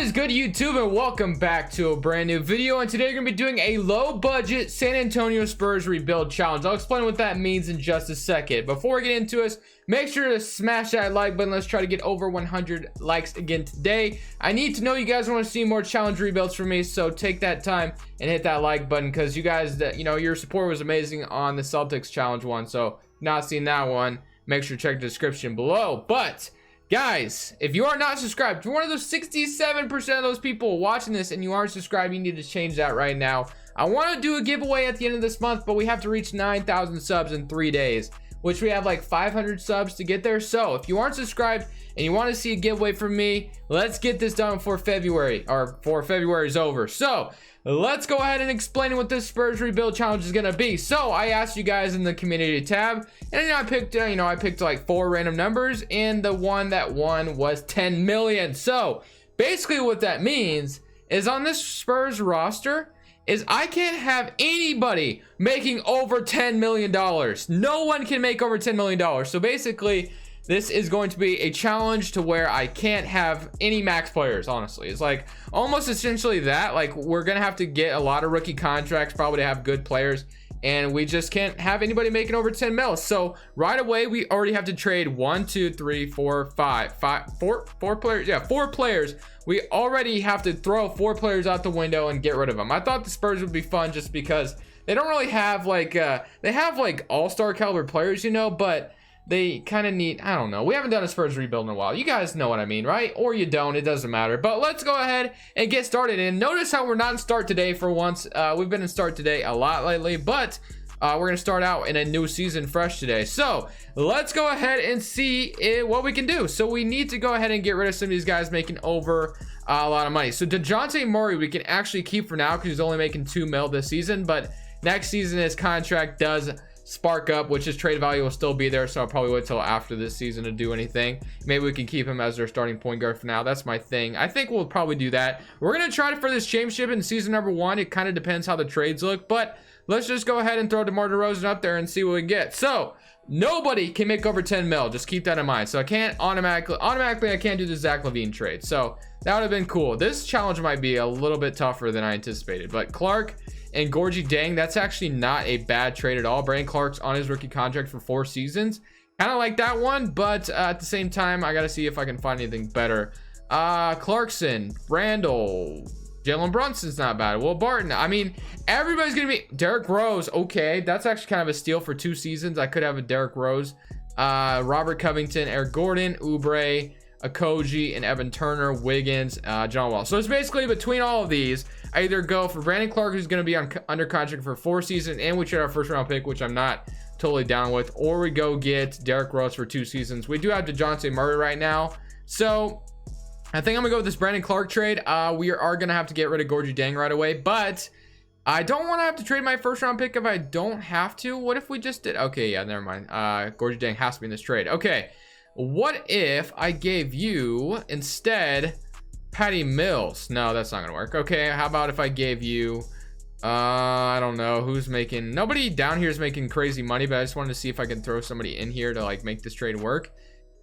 What is good, YouTube, and welcome back to a brand new video. And today we're gonna be doing a low budget San Antonio Spurs rebuild challenge. I'll explain what that means in just a second. Before we get into it, make sure to smash that like button. Let's try to get over 100 likes again today. I need to know you guys want to see more challenge rebuilds from me, so take that time and hit that like button, because you guys, your support was amazing on the Celtics challenge one. So not seen that one, make sure to check the description below. But guys, if you are not subscribed, if you're one of those 67% of those people watching this and you aren't subscribed, you need to change that right now. I want to do a giveaway at the end of this month, but we have to reach 9,000 subs in 3 days, which we have like 500 subs to get there. So if you aren't subscribed and you want to see a giveaway from me, let's get this done before February, or before February is over. So let's go ahead and explain what this Spurs rebuild challenge is going to be. So I asked you guys in the community tab, and I picked like 4 random numbers, and the one that won was 10 million. So basically what that means is on this Spurs roster is I can't have anybody making over $10 million. No one can make over $10 million. So basically this is going to be a challenge to where I can't have any max players. Honestly, it's like almost essentially that, like we're gonna have to get a lot of rookie contracts probably to have good players, and we just can't have anybody making over 10 mil. So right away we already have to trade 4 players. Yeah, 4 players. We already have to throw 4 players out the window and get rid of them. I thought the Spurs would be fun just because they don't really have like they have like all-star caliber players, but they kind of need, I don't know, we haven't done a Spurs rebuild in a while. You guys know what I mean, right? Or you don't, it doesn't matter. But let's go ahead and get started. And notice how we're not in start today for once. We've been in start today a lot lately, but we're gonna start out in a new season fresh today. So let's go ahead and see what we can do. So we need to go ahead and get rid of some of these guys making over a lot of money. So DeJounte Murray we can actually keep for now because he's only making 2 mil this season, but next season his contract does spark up, which his trade value will still be there, so I'll probably wait till after this season to do anything. Maybe we can keep him as their starting point guard for now. That's my thing. I think we'll probably do that. We're gonna try for this championship in season number 1. It kind of depends how the trades look, but let's just go ahead and throw DeMar DeRozan up there and see what we get. So nobody can make over 10 mil, just keep that in mind. So I can't automatically I can't do the Zach LaVine trade, so that would have been cool. This challenge might be a little bit tougher than I anticipated, but Clark and Gorgie Dang, that's actually not a bad trade at all. Brandon Clark's on his rookie contract for 4 seasons. Kind of like that one, but at the same time, I got to see if I can find anything better. Clarkson, Randall, Jalen Brunson's not bad. Will Barton, I mean, everybody's going to be... Derrick Rose, okay. That's actually kind of a steal for 2 seasons. I could have a Derrick Rose. Robert Covington, Eric Gordon, Oubre, Okogie, and Evan Turner, Wiggins, John Wall. So it's basically between all of these, I either go for Brandon Clark, who's going to be under contract for 4 seasons, and we trade our first round pick, which I'm not totally down with, or we go get Derrick Rose for 2 seasons. We do have DeJounte Murray right now, so I think I'm gonna go with this Brandon Clark trade. We are gonna have to get rid of Gorgie Dang right away, but I don't want to have to trade my first round pick if I don't have to. What if we just did? Okay, yeah, never mind. Gorgie Dang has to be in this trade. Okay, what if I gave you instead Patty Mills? No, that's not gonna work. Okay, how about if I gave you I don't know who's making, nobody down here is making crazy money, but I just wanted to see if I can throw somebody in here to like make this trade work.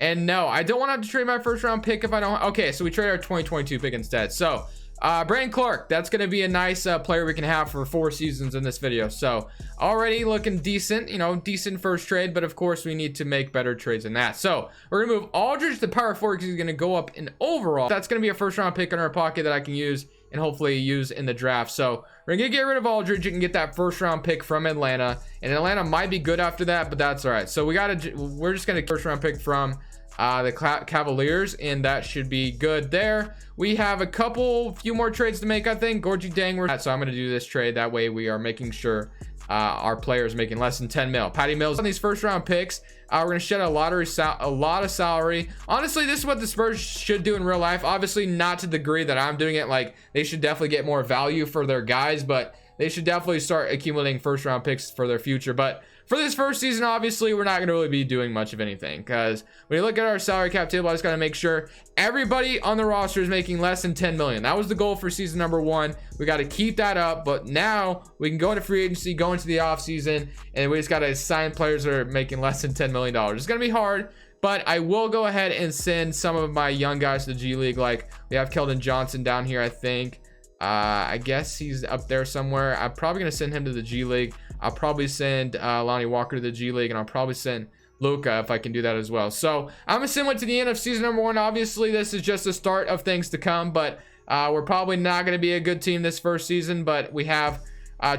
And no, I don't want to have to trade my first round pick if I don't. Okay, so we trade our 2022 pick instead. So Brandon Clark, that's going to be a nice player we can have for 4 seasons in this video. So already looking decent, decent first trade, but of course we need to make better trades than that. So we're going to move Aldridge to power forward because he's going to go up in overall. That's going to be a first round pick in our pocket that I can use and hopefully use in the draft. So we're gonna get rid of Aldridge. You can get that first round pick from Atlanta, and Atlanta might be good after that, but that's all right. So we're just gonna first round pick from the Cavaliers, and that should be good there. We have a few more trades to make, I think. Gorgie Dang, so I'm gonna do this trade. That way we are making sure our players making less than 10 mil. Patty Mills on these first round picks. We're gonna shed a lot of salary. Honestly, this is what the Spurs should do in real life. Obviously not to the degree that I'm doing it. Like, they should definitely get more value for their guys, but they should definitely start accumulating first round picks for their future. But for this first season, obviously we're not going to really be doing much of anything, because when you look at our salary cap table, I just got to make sure everybody on the roster is making less than 10 million. That was the goal for season number 1. We got to keep that up, but now we can go into free agency, go into the off season, and we just got to sign players that are making less than $10 million. It's going to be hard, but I will go ahead and send some of my young guys to the G League. Like we have Keldon Johnson down here, I think. I guess he's up there somewhere. I'm probably gonna send him to the G League. I'll probably send Lonnie Walker to the G League, and I'll probably send Luka if I can do that as well. So I'm gonna send one to the end of season number 1. Obviously this is just the start of things to come, but we're probably not gonna be a good team this first season. But we have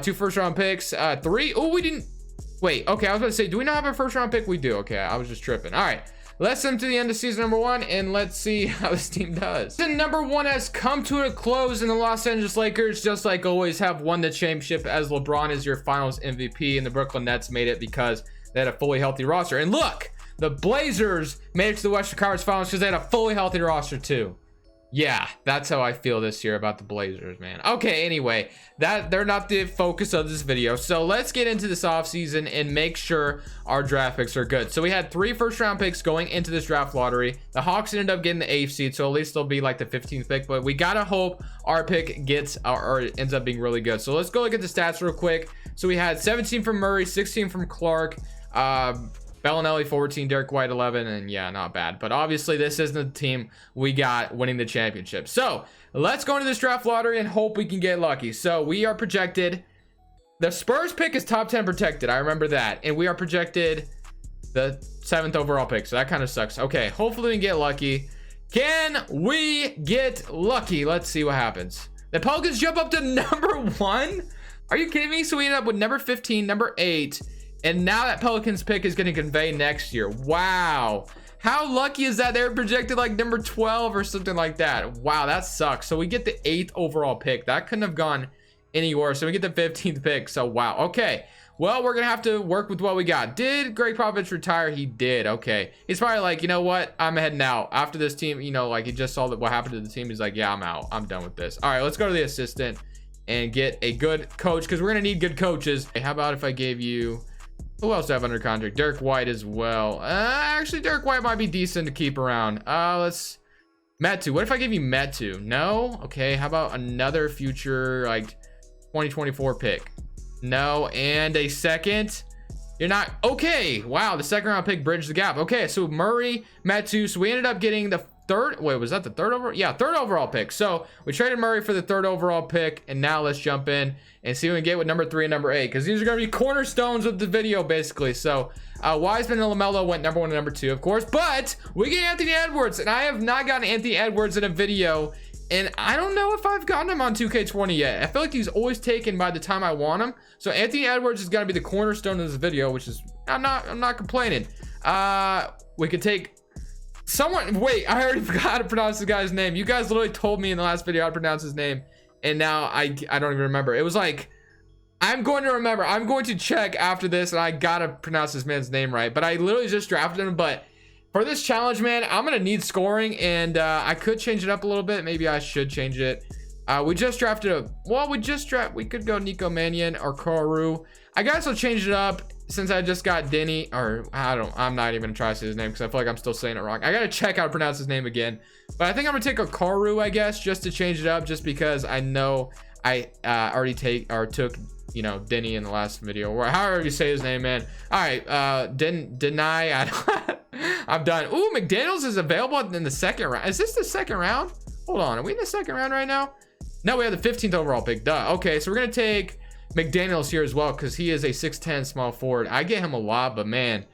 2 first-round picks, 3. Oh, we didn't wait. Okay, I was about to say, do we not have a first-round pick? We do. Okay, I was just tripping. All right, let's send to the end of season number 1, and let's see how this team does. Season number 1 has come to a close, and the Los Angeles Lakers, just like always, have won the championship as LeBron is your finals MVP, and the Brooklyn Nets made it because they had a fully healthy roster. And look, the Blazers made it to the Western Conference Finals because they had a fully healthy roster too. Yeah, that's how I feel this year about the Blazers, man. Okay, anyway, they're not the focus of this video. So let's get into this offseason and make sure our draft picks are good. So we had 3 first-round picks going into this draft lottery. The Hawks ended up getting the 8th seed, so at least they'll be like the 15th pick. But we gotta hope our pick gets or ends up being really good. So let's go look at the stats real quick. So we had 17 from Murray, 16 from Clark, Bellinelli 14, Derek White 11, and yeah, not bad. But obviously this isn't the team we got winning the championship. So let's go into this draft lottery and hope we can get lucky. So we are projected, the Spurs pick is top 10 protected, I remember that, and we are projected the 7th overall pick, so that kind of sucks. Okay, hopefully we can get lucky. Can we get lucky? Let's see what happens. The Pelicans jump up to number 1. Are you kidding me? So we end up with number 15, number 8, and now that Pelicans pick is going to convey next year. Wow. How lucky is that? They were projected like number 12 or something like that. Wow, that sucks. So we get the 8th overall pick. That couldn't have gone any worse. So we get the 15th pick. So wow. Okay. Well, we're going to have to work with what we got. Did Greg Popovich retire? He did. Okay. He's probably like, you know what? I'm heading out. After this team, you know, like he just saw that what happened to the team. He's like, yeah, I'm out. I'm done with this. All right, let's go to the assistant and get a good coach because we're going to need good coaches. Hey, how about if I gave you... Who else do I have under contract? Derek White as well. Actually, Derek White might be decent to keep around. Let's... Metu. What if I give you Metu? No? Okay, how about another future, like, 2024 pick? No, and a second? You're not... Okay, wow, the second round pick bridged the gap. Okay, so Murray, Metu. So we ended up getting the 3rd... Wait, was that the 3rd overall? Yeah, 3rd overall pick. So we traded Murray for the 3rd overall pick, and now let's jump in and see what we get with number 3 and number 8, because these are going to be cornerstones of the video, basically. So Wiseman and LaMelo went number 1 and number 2, of course, but we get Anthony Edwards, and I have not gotten Anthony Edwards in a video, and I don't know if I've gotten him on 2K20 yet. I feel like he's always taken by the time I want him. So Anthony Edwards is going to be the cornerstone of this video, which is I'm not complaining. We could take someone. Wait, I already forgot how to pronounce this guy's name. You guys literally told me in the last video how to pronounce his name, and now I don't even remember. It was like, I'm going to remember. I'm going to check after this, and I gotta pronounce this man's name right. But I literally just drafted him. But for this challenge, man, I'm gonna need scoring, and I could change it up a little bit. Maybe I should change it. We just drafted we could go Nico Mannion or Karu. I guess I'll change it up since I just got Denny, or I'm not even gonna try to say his name because I feel like I'm still saying it wrong. I gotta check how to pronounce his name again. But I think I'm gonna take a Karu, I guess, just to change it up, just because I know I already took, you know, Denny in the last video, or however you say his name, man. All right, I'm done. Ooh, McDaniels is available in the 2nd round. Is this the 2nd round? Hold on, are we in the 2nd round right now? No, we have the 15th overall pick. Duh. Okay, so we're gonna take McDaniels here as well because he is a 6'10" small forward. I get him a lot, but man,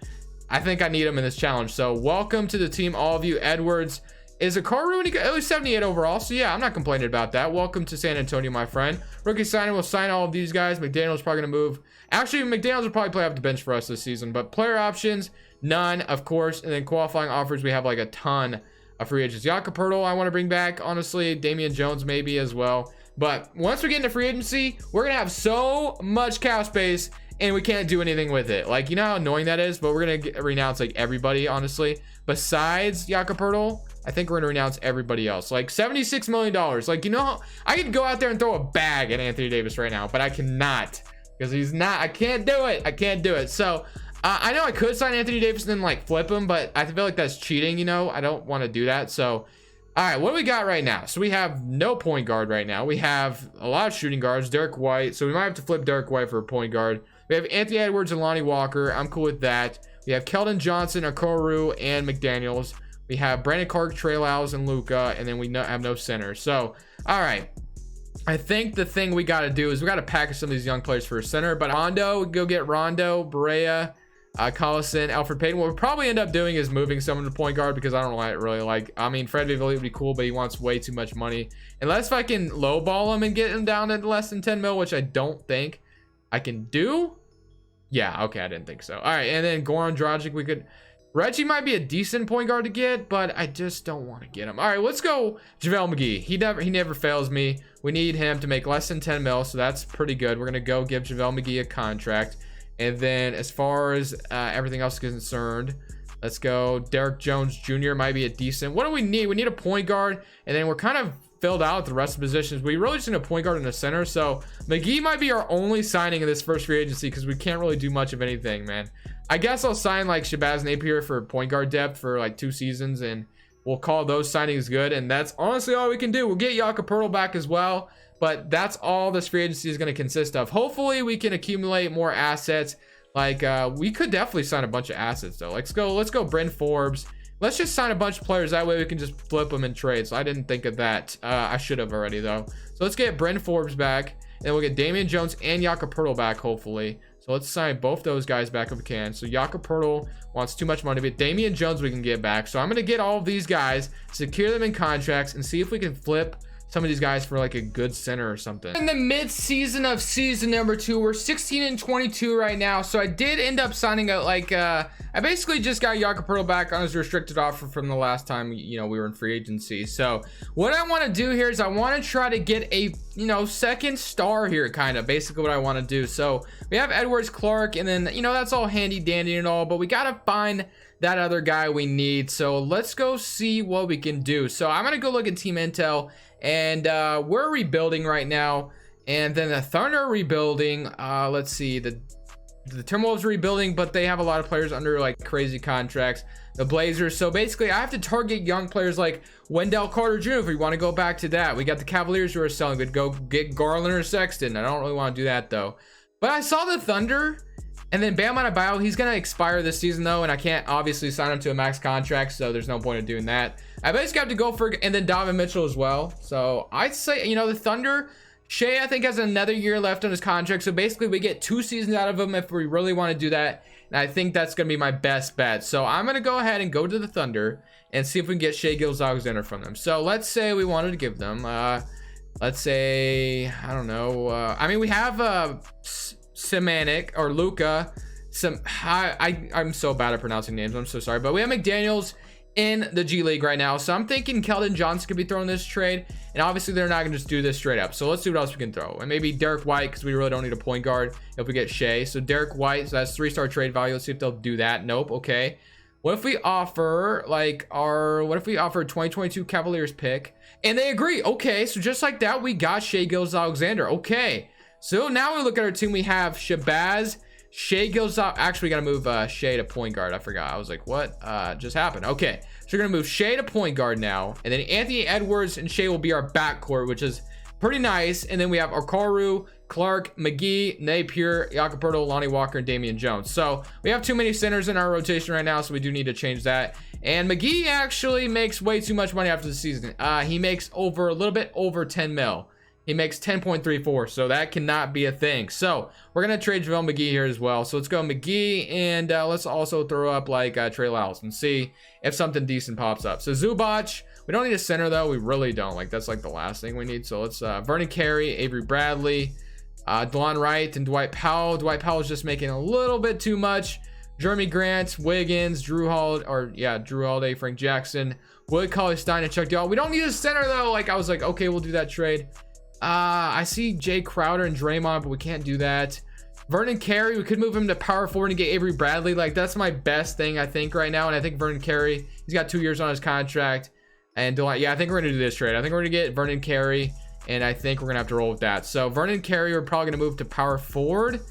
I think I need him in this challenge. So welcome to the team, all of you. Edwards is a Karu, and it was 78 overall. So yeah, I'm not complaining about that. Welcome to San Antonio, my friend. Rookie signing will sign all of these guys. McDaniels probably gonna move. Actually, McDaniels will probably play off the bench for us this season. But player options, none, of course. And then qualifying offers, we have like a ton of free agents. Jakob Poeltl, I want to bring back, honestly. Damian Jones maybe as well. But once we get into free agency, we're gonna have so much cap space, and we can't do anything with it. Like, you know how annoying that is? But we're gonna renounce like everybody, honestly. Besides Jakob Poeltl, I think we're gonna renounce everybody else. Like $76 million. Like, you know, I could go out there and throw a bag at Anthony Davis right now, but I cannot because he's not. I can't do it. I can't do it. So I know I could sign Anthony Davis and then like flip him, but I feel like that's cheating. You know, I don't want to do that. So, all right, what do we got right now? So we have no point guard right now. We have a lot of shooting guards. Derek White. So we might have to flip Derek White for a point guard. We have Anthony Edwards and Lonnie Walker. I'm cool with that. We have Keldon Johnson, Okoro, and McDaniels. We have Brandon Clark, Trey Lyles, and Luka, and then we have no center. So, all right. I think the thing we got to do is we got to package some of these young players for a center. But Rondo, go get Rondo, Barea, Collison, Alfred Payton. What we'll probably end up doing is moving someone to point guard because I don't really like. I mean, Fred VanVleet would be cool, but he wants way too much money. Unless if I can lowball him and get him down to less than 10 mil, which I don't think I can do. Yeah, okay, I didn't think so. All right, and then Goran Dragic, we could. Reggie might be a decent point guard to get, but I just don't want to get him. All right, let's go JaVale McGee. He never fails me. We need him to make less than 10 mil, so that's pretty good. We're going to go give JaVale McGee a contract. And then as far as everything else is concerned, let's go Derek Jones Jr. might be a decent. What do we need? We need a point guard, and then we're kind of filled out the rest of the positions. We really just need a point guard and a center, so McGee might be our only signing in this first free agency because we can't really do much of anything, man. I guess I'll sign like Shabazz Napier for point guard depth for like 2 seasons, and we'll call those signings good. And that's honestly all we can do. We'll get Jakob Poeltl back as well, but that's all this free agency is going to consist of. Hopefully we can accumulate more assets. Like we could definitely sign a bunch of assets though. Let's go Bryn Forbes. Let's just sign a bunch of players. That way we can just flip them in trades. So I didn't think of that. I should have already though. So let's get Bryn Forbes back, and we'll get Damian Jones and Jakob Poeltl back hopefully. So let's sign both those guys back if we can. So Jakob Poeltl wants too much money, but Damian Jones we can get back. So I'm going to get all of these guys, secure them in contracts, and see if we can flip some of these guys for like a good center or something. In the mid-season of season number 2, we're 16-22 right now. So I did end up signing a I basically just got Jakob Poeltl back on his restricted offer from the last time we were in free agency. So what I want to do here is I want to try to get a second star here, kind of basically what I want to do. So we have Edwards, Clark, and then that's all handy dandy and all, but we got to find that other guy we need. So let's go see what we can do. So I'm gonna go look at team intel, and we're rebuilding right now, and then the Thunder are rebuilding. Let's see, the Timberwolves are rebuilding, but they have a lot of players under like crazy contracts. The Blazers, so basically I have to target young players like Wendell Carter Jr. if we want to go back to that. We got the Cavaliers who are selling. We'd go get Garland or Sexton. I don't really want to do that though, but I saw the Thunder. And then Bam Adebayo, he's going to expire this season though, and I can't obviously sign him to a max contract, so there's no point in doing that. I basically have to go for, and then Donovan Mitchell as well. So I'd say, the Thunder, Shea I think has another year left on his contract, so basically we get 2 seasons out of him if we really want to do that, and I think that's going to be my best bet. So I'm going to go ahead and go to the Thunder and see if we can get Shea Gilgeous-Alexander from them. So let's say we wanted to give them, let's say, I don't know, I mean we have Semanik or Luka. I'm so bad at pronouncing names. I'm so sorry, but we have McDaniels in the G League right now, so I'm thinking Keldon Johnson could be throwing this trade, and obviously they're not gonna just do this straight up. So let's see what else we can throw, and maybe Derek White because we really don't need a point guard if we get Shea. So Derek White, so that's 3-star trade value. Let's see if they'll do that. Nope. Okay. What if we offer what if we offer 2022 Cavaliers pick and they agree? Okay, so just like that, we got Shea Gilgeous-Alexander. Okay. So now we look at our team. We have Shabazz, Shea Gilgeous-Alexander. Actually, we gotta move Shea to point guard. I forgot. I was like, what just happened? Okay, so we're gonna move Shea to point guard now, and then Anthony Edwards and Shea will be our backcourt, which is pretty nice. And then we have Okoro, Clark, McGee, Napier, Jakob Poeltl, Lonnie Walker, and Damian Jones. So we have too many centers in our rotation right now, so we do need to change that. And McGee actually makes way too much money after the season. He makes a little bit over 10 mil. He makes 10.34, so that cannot be a thing. So we're gonna trade JaVale McGee here as well. So let's go McGee, and let's also throw up like Trey Lyles and see if something decent pops up. So Zubac, we don't need a center though. We really don't. Like that's like the last thing we need. So let's Vernon Carey, Avery Bradley, DeLon Wright, and Dwight Powell. Dwight Powell is just making a little bit too much. Jeremy Grant, Wiggins, Drew Holiday, Frank Jackson, Wood, Cauley-Stein, and Chuck Dahl. We don't need a center though. Like I was like, okay, we'll do that trade. I see Jay Crowder and Draymond, but we can't do that. Vernon Carey, we could move him to power forward and get Avery Bradley. Like that's my best thing I think right now. And I think Vernon Carey, he's got 2 years on his contract. And I think we're gonna do this trade. I think we're gonna get Vernon Carey, and I think we're gonna have to roll with that. So Vernon Carey, we're probably gonna move to power forward,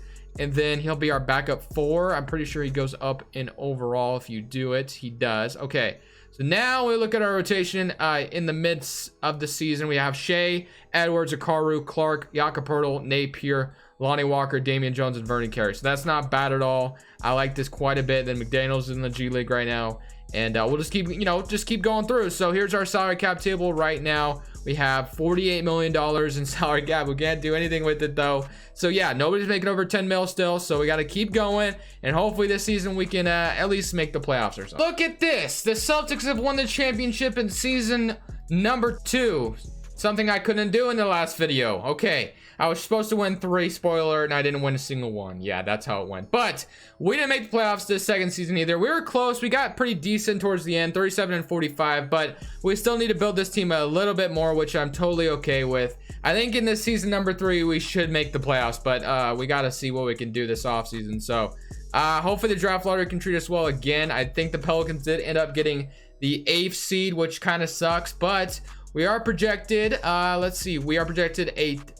and then he'll be our backup 4. I'm pretty sure he goes up in overall if you do it. He does. Okay. So now we look at our rotation in the midst of the season. We have Shea, Edwards, Okoro, Clark, Jakob Poeltl, Napier, Lonnie Walker, Damian Jones, and Vernon Carey. So that's not bad at all. I like this quite a bit. Then McDaniels is in the G League right now. And we'll just keep, just keep going through. So here's our salary cap table right now. We have $48 million in salary cap. We can't do anything with it though. So yeah, nobody's making over 10 mil still. So we got to keep going. And hopefully this season we can at least make the playoffs or something. Look at this. The Celtics have won the championship in season number 2. Something I couldn't do in the last video. Okay. I was supposed to win 3, spoiler, and I didn't win a single one. Yeah, that's how it went. But we didn't make the playoffs this second season either. We were close. We got pretty decent towards the end, 37-45, but we still need to build this team a little bit more, which I'm totally okay with. I think in this season number 3, we should make the playoffs, but we got to see what we can do this offseason. So hopefully the draft lottery can treat us well again. I think the Pelicans did end up getting the 8th seed, which kind of sucks, but we are projected, let's see, we are projected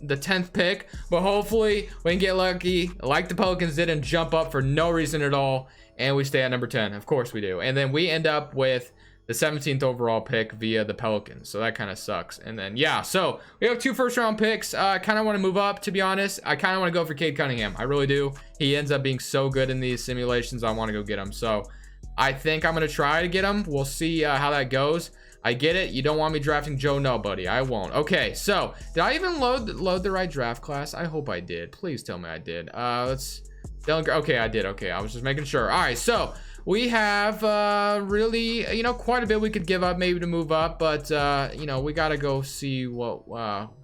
the 10th pick, but hopefully we can get lucky like the Pelicans did and jump up for no reason at all, and we stay at number 10. Of course we do. And then we end up with the 17th overall pick via the Pelicans, so that kind of sucks. And then yeah, so we have 2 first-round picks. Kind of want to move up, to be honest. I kind of want to go for Cade Cunningham. I really do. He ends up being so good in these simulations. I want to go get him. So I think I'm going to try to get him. We'll see how that goes. I get it. You don't want me drafting Joe? No, buddy. I won't. Okay, so did I even load the right draft class? I hope I did. Please tell me I did. Okay, I did. Okay, I was just making sure. All right, so we have really, quite a bit we could give up maybe to move up, but we got to go see what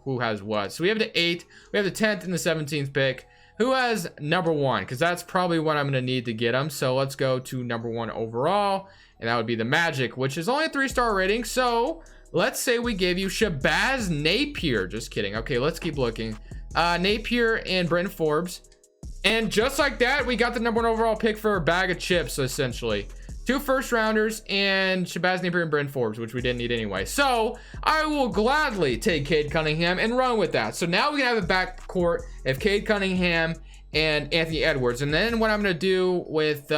who has what. So we have the 8th, we have the 10th and the 17th pick. Who has number 1? Because that's probably what I'm going to need to get him. So let's go to number 1 overall. And that would be the Magic, which is only a 3-star rating. So let's say we gave you Shabazz Napier. Just kidding. Okay, let's keep looking. Napier and Brent Forbes. And just like that, we got the number 1 overall pick for a bag of chips, essentially. 2 first-rounders and Shabazz Napier and Brent Forbes, which we didn't need anyway. So I will gladly take Cade Cunningham and run with that. So now we can have a backcourt of Cade Cunningham and Anthony Edwards. And then what I'm going to do with...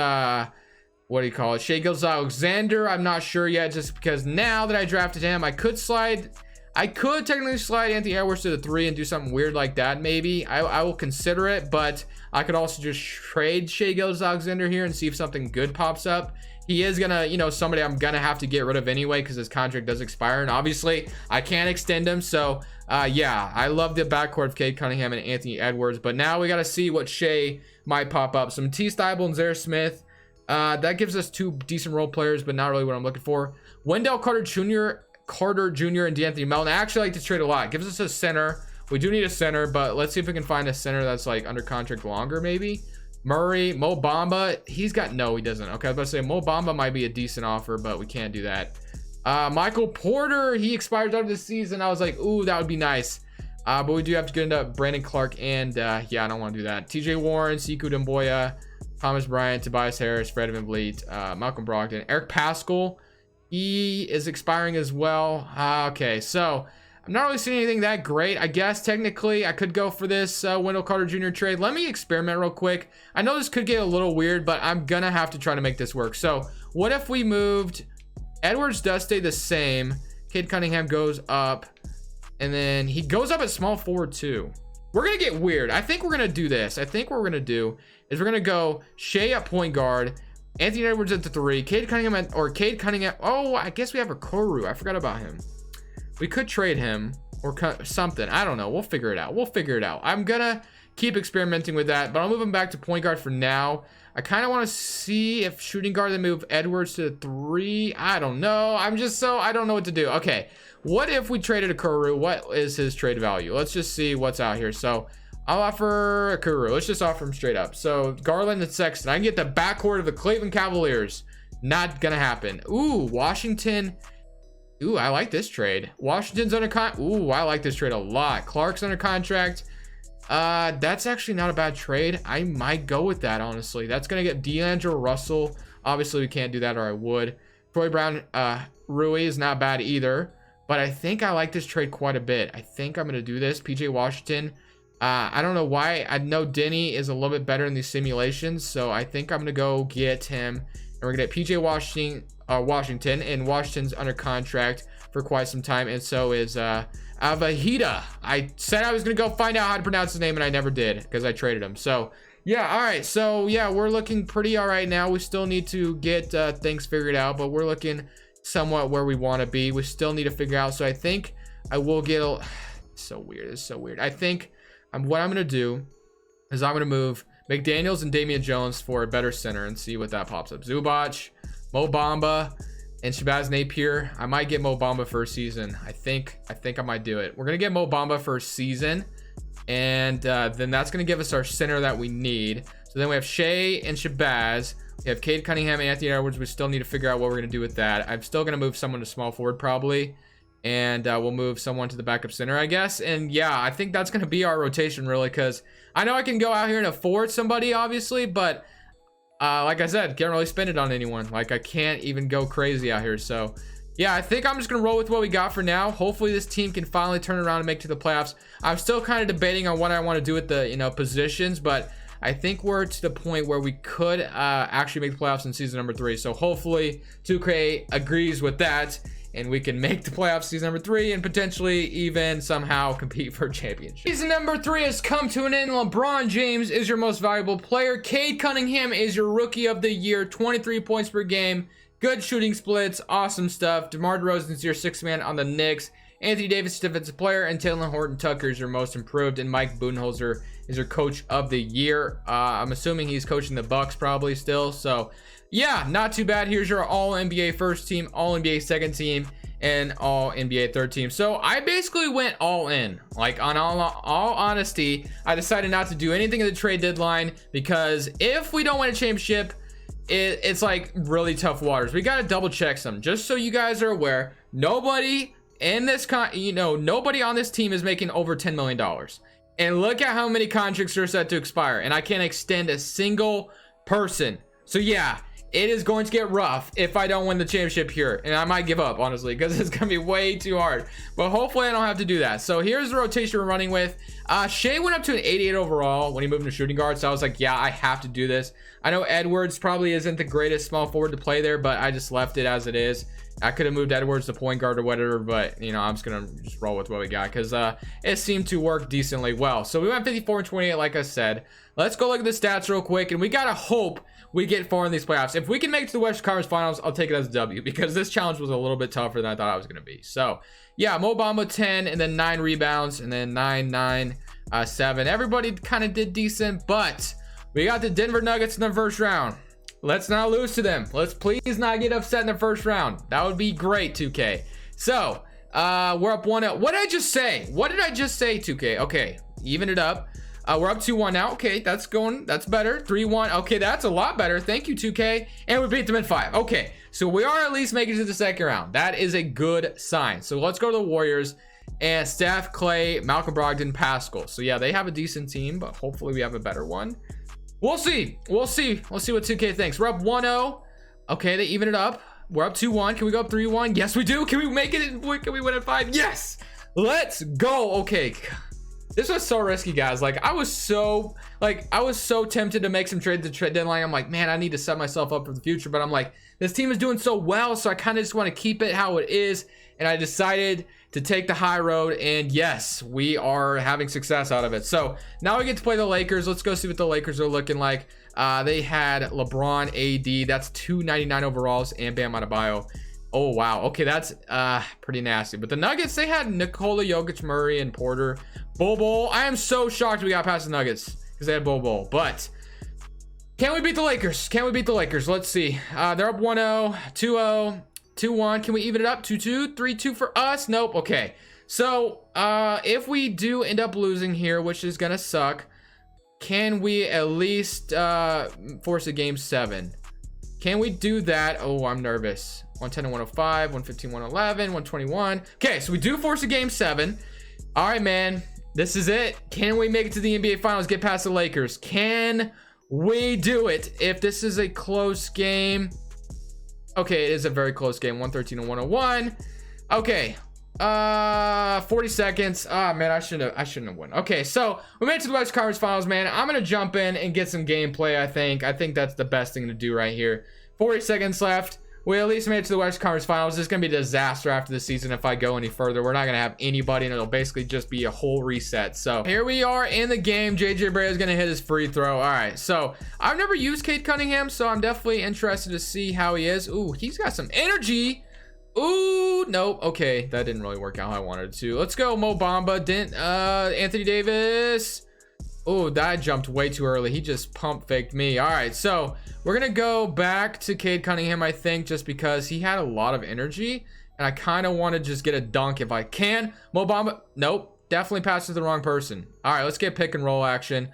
what do you call it? Shai Gilgeous-Alexander. I'm not sure yet, just because now that I drafted him, I could technically slide Anthony Edwards to the 3 and do something weird like that. Maybe I will consider it, but I could also just trade Shai Gilgeous-Alexander here and see if something good pops up. He is gonna, somebody I'm gonna have to get rid of anyway because his contract does expire, and obviously I can't extend him. So yeah, I love the backcourt of Cade Cunningham and Anthony Edwards, but now we got to see what Shai might pop up. Some T. Stybel and Zaire Smith. That gives us 2 decent role players, but not really what I'm looking for. Wendell Carter Jr. and D'Anthony Melton. I actually like this trade a lot. It gives us a center. We do need a center, but let's see if we can find a center that's like under contract longer, maybe. Murray, Mo Bamba. No, he doesn't. Okay, I was about to say Mo Bamba might be a decent offer, but we can't do that. Michael Porter, he expires after the season. I was like, ooh, that would be nice. But we do have to get into Brandon Clark, and yeah, I don't want to do that. TJ Warren, Sekou Doumbouya, Thomas Bryant, Tobias Harris, Fred VanVleet, Malcolm Brogdon, Eric Paschall. He is expiring as well. Okay, so I'm not really seeing anything that great. I guess technically I could go for this Wendell Carter Jr. trade. Let me experiment real quick. I know this could get a little weird, but I'm gonna have to try to make this work. So what if we moved? Edwards does stay the same. Cade Cunningham goes up, and then he goes up at small forward too. We're gonna get weird. I think we're gonna do this. I think what we're gonna do is we're gonna go Shai at point guard, Anthony Edwards at the 3, Cade Cunningham oh, I guess we have a Okoro. I forgot about him. We could trade him or something. I don't know. We'll figure it out. I'm gonna keep experimenting with that, but I'll move him back to point guard for now. I kind of want to see if shooting guard, they move Edwards to the 3. I don't know. I don't know what to do. Okay, what if we traded Okoro? What is his trade value? Let's just see what's out here. So I'll offer Okoro. Let's just offer him straight up. So Garland and Sexton. I can get the backcourt of the Cleveland Cavaliers. Not gonna happen. Ooh, Washington. Ooh, I like this trade. Washington's under contract. Ooh, I like this trade a lot. Clark's under contract. That's actually not a bad trade. I might go with that, honestly. That's gonna get D'Angelo Russell. Obviously, we can't do that, or I would. Troy Brown, Rui is not bad either. But I think I like this trade quite a bit. I think I'm gonna do this. PJ Washington. I don't know why. I know Denny is a little bit better in these simulations, so I think I'm gonna go get him. And we're gonna get PJ Washington, and Washington's under contract for quite some time, and so is Avahita. I said I was gonna go find out how to pronounce his name and I never did because I traded him. So yeah, all right, so yeah, we're looking pretty all right now. We still need to get things figured out, but we're looking somewhat where we want to be. We still need to figure out. So I think I will get so weird. It's so weird. I think what I'm gonna do is I'm gonna move McDaniels and Damian Jones for a better center and see what that pops up. Zubac, Mo Bamba, and Shabazz Napier. I might get Mo Bamba for a season. I think I might do it. We're gonna get Mo Bamba for a season, and then that's gonna give us our center that we need. So then we have Shea and Shabazz. We have Cade Cunningham and Anthony Edwards. We still need to figure out what we're gonna do with that. I'm still gonna move someone to small forward probably, and we'll move someone to the backup center, I guess. And yeah, I think that's gonna be our rotation really, because I know I can go out here and afford somebody obviously, but like I said, can't really spend it on anyone. Like I can't even go crazy out here. So yeah, I think I'm just gonna roll with what we got for now. Hopefully this team can finally turn around and make it to the playoffs. I'm still kind of debating on what I want to do with the positions, but I think we're to the point where we could actually make the playoffs in season number 3. So hopefully 2K agrees with that and we can make the playoffs season number 3 and potentially even somehow compete for a championship. Season number 3 has come to an end. LeBron James is your most valuable player. Cade Cunningham is your rookie of the year, 23 points per game, good shooting splits, awesome stuff. DeMar DeRozan's your 6th man on the Knicks. Anthony Davis, defensive player, and Taylor Horton Tucker is your most improved, and Mike Budenholzer is your coach of the year. I'm assuming he's coaching the Bucks probably still. So yeah, not too bad. Here's your all NBA first team, all NBA second team, and all NBA third team. So I basically went all in. Like on all honesty, I decided not to do anything at the trade deadline because if we don't win a championship, it's like really tough waters. We got to double check some, just so you guys are aware. Nobody in this nobody on this team is making over $10 million. And look at how many contracts are set to expire, and I can't extend a single person. So yeah, it is going to get rough if I don't win the championship here, and I might give up honestly because it's gonna be way too hard, but hopefully I don't have to do that. So here's the rotation we're running with. Shea went up to an 88 overall when he moved to shooting guard, so I was like, yeah, I have to do this. I know Edwards probably isn't the greatest small forward to play there, but I just left it as it is. I could have moved Edwards to point guard or whatever, but I'm just gonna just roll with what we got because it seemed to work decently well. So we went 54 and 28 like I said. Let's go look at the stats real quick, and we gotta hope we get far in these playoffs. If we can make it to the Western Conference Finals, I'll take it as a W because this challenge was a little bit tougher than I thought I was gonna be. So yeah, Mo Bamba 10 and then 9 rebounds and then 9, 7. Everybody kind of did decent, but we got the Denver Nuggets in the first round. Let's not lose to them. Let's please not get upset in the first round. That would be great, 2K. So we're up 1-0. What did I just say? What did I just say, 2K? Okay, even it up. We're up 2-1 now. Okay, that's better. 3-1. Okay, that's a lot better. Thank you, 2K. And we beat them in 5. Okay, so we are at least making it to the second round. That is a good sign. So let's go to the Warriors and Steph, Clay, Malcolm Brogdon, Pascal. So yeah, they have a decent team, but hopefully we have a better one. We'll see. We'll see what 2K thinks. We're up 1-0. Okay, they even it up. We're up 2-1. Can we go up 3-1? Yes, we do. Can we make it? Can we win at 5? Yes. Let's go. Okay. This was so risky, guys. Like I was so tempted to make some trades at the trade deadline. I'm like, man, I need to set myself up for the future. But I'm like, this team is doing so well, so I kind of just want to keep it how it is. And I decided to take the high road, and yes, we are having success out of it. So now we get to play the Lakers. Let's go see what the Lakers are looking like. They had LeBron, AD. That's 299 overalls, and Bam Adebayo. Oh wow, okay, that's pretty nasty. But the Nuggets, they had Nikola Jokic, Murray, and Porter. Bol. I am so shocked we got past the Nuggets because they had Bol. But can we beat the Lakers? Can we beat the Lakers? Let's see. They're up 1-0, 2-0. 2-1. Can we even it up? 2-2, 3-2 for us? Nope. Okay. So if we do end up losing here, which is gonna suck, can we at least force a game 7? Can we do that? Oh, I'm nervous. 110 and 105, 115, 111, 121. Okay, so we do force a game 7. All right, man. This is it. Can we make it to the NBA Finals? Get past the Lakers? Can we do it? If this is a close game. Okay, it is a very close game. 113 and 101. Okay. 40 seconds. Man, I shouldn't have won. Okay, so we made it to the Western Conference Finals, man. I'm gonna jump in and get some gameplay. I think that's the best thing to do right here. 40 seconds left. we at least made it to the West Conference Finals. This is going to be a disaster after the season if I go any further. We're not going to have anybody, and it'll basically just be a whole reset. So here we are in the game. JJ Barea is going to hit his free throw. All right, so I've never used Cade Cunningham, so I'm definitely interested to see how he is. Ooh, he's got some energy. Ooh, nope. Okay, that didn't really work out how I wanted it to. Let's go, Mo Bamba. Anthony Davis. Oh, that jumped way too early. He just pump faked me. All right, so we're gonna go back to Cade Cunningham, I think, just because he had a lot of energy, and I kind of want to just get a dunk if I can. Mo Bamba, nope, definitely passed to the wrong person. All right, let's get pick and roll action.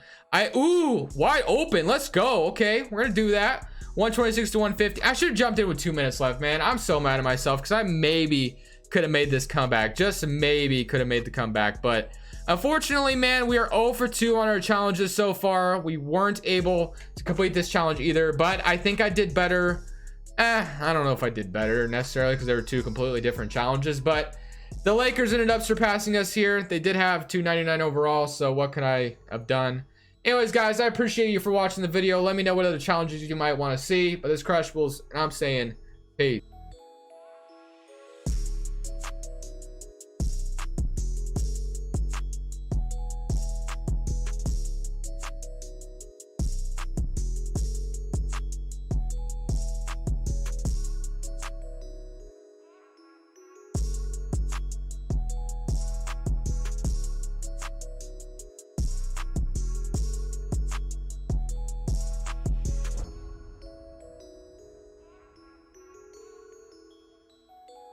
Ooh, wide open. Let's go. Okay, we're gonna do that. 126 to 150. I should have jumped in with 2 minutes left, man. I'm so mad at myself because I maybe could have made this comeback. Just maybe could have made the comeback, but unfortunately, man, we are 0 for 2 on our challenges so far. We weren't able to complete this challenge either, but I think I did better. I don't know if I did better necessarily because there were 2 completely different challenges, but the Lakers ended up surpassing us here. They did have 299 overall, so what could I have done? Anyways, guys, I appreciate you for watching the video. Let me know what other challenges you might want to see, but this is Crushables, and I'm saying peace.